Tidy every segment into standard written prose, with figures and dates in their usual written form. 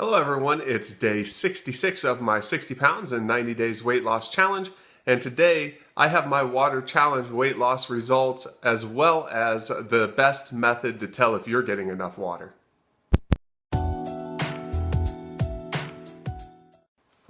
Hello everyone, it's day 66 of my 60 pounds and 90 days weight loss challenge, and today I have my water challenge weight loss results as well as the best method to tell if you're getting enough water.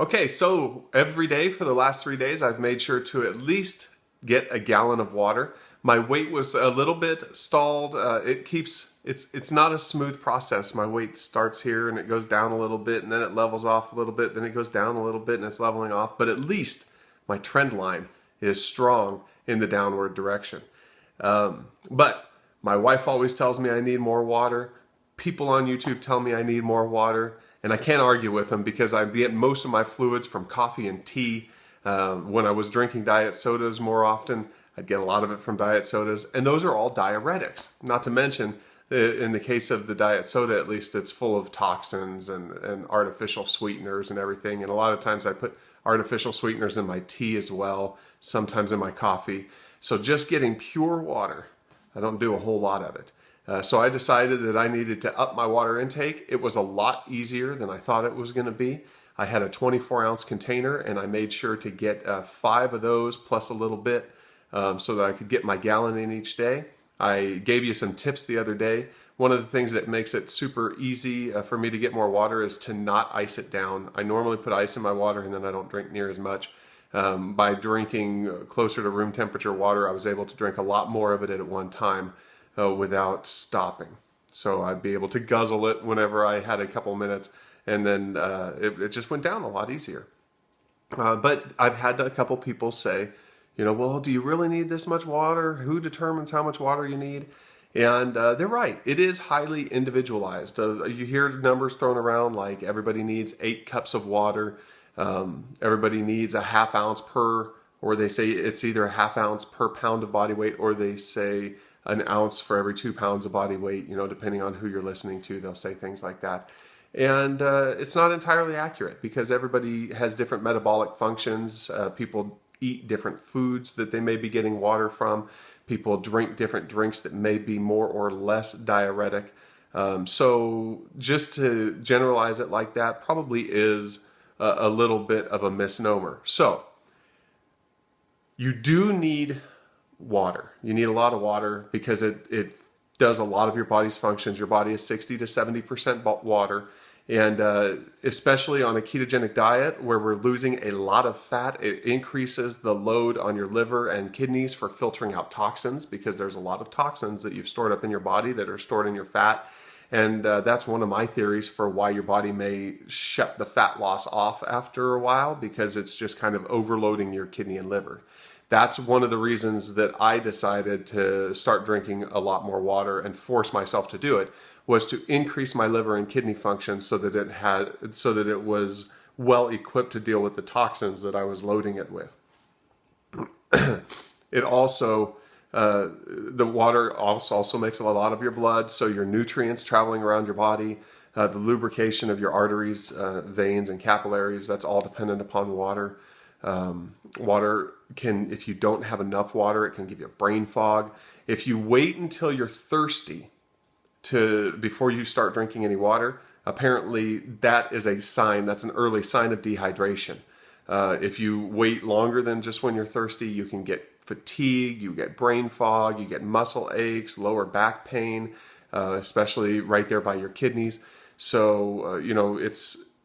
Okay, so every day for the last 3 days I've made sure to at least get a gallon of water. My weight was a little bit stalled. It's not a smooth process. My weight starts here and it goes down a little bit and then it levels off a little bit, then it goes down a little bit and it's leveling off. But at least my trend line is strong in the downward direction. But my wife always tells me I need more water. People on YouTube tell me I need more water. And I can't argue with them because I get most of my fluids from coffee and tea. When I was drinking diet sodas more often, I'd get a lot of it from diet sodas, and those are all diuretics. Not to mention, in the case of the diet soda, at least, it's full of toxins and artificial sweeteners and everything. And a lot of times I put artificial sweeteners in my tea as well, sometimes in my coffee. So just getting pure water, I don't do a whole lot of it. So I decided that I needed to up my water intake. It was a lot easier than I thought it was going to be. I had a 24-ounce container, and I made sure to get 5 of those plus a little bit so that I could get my gallon in each day. I gave you some tips the other day. One of the things that makes it super easy for me to get more water is to not ice it down. I normally put ice in my water and then I don't drink near as much. By drinking closer to room temperature water, I was able to drink a lot more of it at one time without stopping. So I'd be able to guzzle it whenever I had a couple minutes, and then it just went down a lot easier. But I've had a couple people say, well, do you really need this much water? Who determines how much water you need? And they're right. It is highly individualized. You hear numbers thrown around like everybody needs 8 cups of water. Everybody needs a half ounce per, or they say it's either a half ounce per pound of body weight, or they say an ounce for every 2 pounds of body weight, depending on who you're listening to, they'll say things like that. And it's not entirely accurate because everybody has different metabolic functions. People eat different foods that they may be getting water from. People drink different drinks that may be more or less diuretic. So just to generalize it like that probably is a little bit of a misnomer. So you do need water. You need a lot of water because it does a lot of your body's functions. Your body is 60 to 70% water. And especially on a ketogenic diet where we're losing a lot of fat, it increases the load on your liver and kidneys for filtering out toxins, because there's a lot of toxins that you've stored up in your body that are stored in your fat. And that's one of my theories for why your body may shut the fat loss off after a while, because it's just kind of overloading your kidney and liver. That's one of the reasons that I decided to start drinking a lot more water and force myself to do it, was to increase my liver and kidney function so that it was well equipped to deal with the toxins that I was loading it with. It also, the water also makes a lot of your blood, so your nutrients traveling around your body, the lubrication of your arteries, veins, and capillaries, that's all dependent upon water. Water can, if you don't have enough water, it can give you brain fog. If you wait until you're thirsty before you start drinking any water, apparently that is a sign, that's an early sign of dehydration. If you wait longer than just when you're thirsty, you can get fatigue, you get brain fog, you get muscle aches, lower back pain, especially right there by your kidneys. So,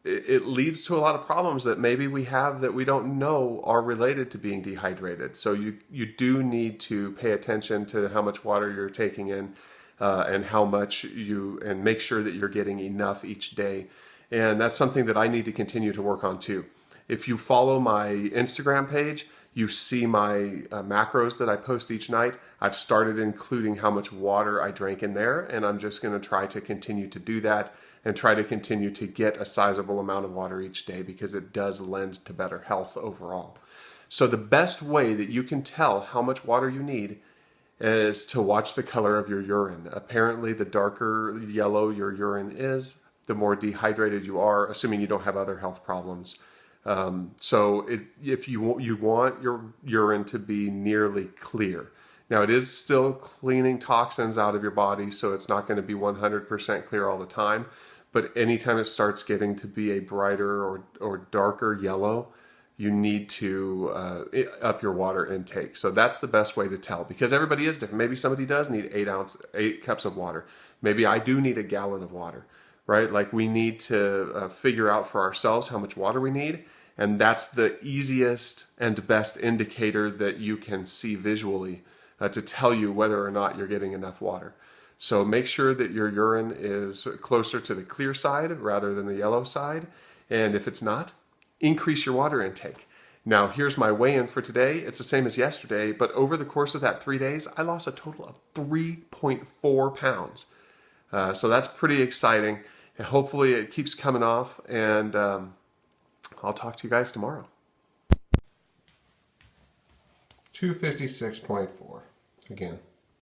it leads to a lot of problems that maybe we have that we don't know are related to being dehydrated. So you do need to pay attention to how much water you're taking in, and how much and make sure that you're getting enough each day. And that's something that I need to continue to work on too. If you follow my Instagram page, you see my macros that I post each night. I've started including how much water I drank in there, and I'm just going to try to continue to do that and try to continue to get a sizable amount of water each day, because it does lend to better health overall. So the best way that you can tell how much water you need is to watch the color of your urine. Apparently, the darker yellow your urine is, the more dehydrated you are, assuming you don't have other health problems. If you want your urine to be nearly clear. Now, it is still cleaning toxins out of your body, so it's not going to be 100% clear all the time. but anytime it starts getting to be a brighter or darker yellow, you need to up your water intake. So that's the best way to tell, because everybody is different. Maybe somebody does need 8 cups of water. Maybe I do need a gallon of water, right? Like we need to figure out for ourselves how much water we need. And that's the easiest and best indicator that you can see visually to tell you whether or not you're getting enough water. So make sure that your urine is closer to the clear side rather than the yellow side. And if it's not, increase your water intake. Now, here's my weigh-in for today. It's the same as yesterday, but over the course of that 3 days, I lost a total of 3.4 pounds. So that's pretty exciting. And hopefully it keeps coming off, and I'll talk to you guys tomorrow. 256.4 again.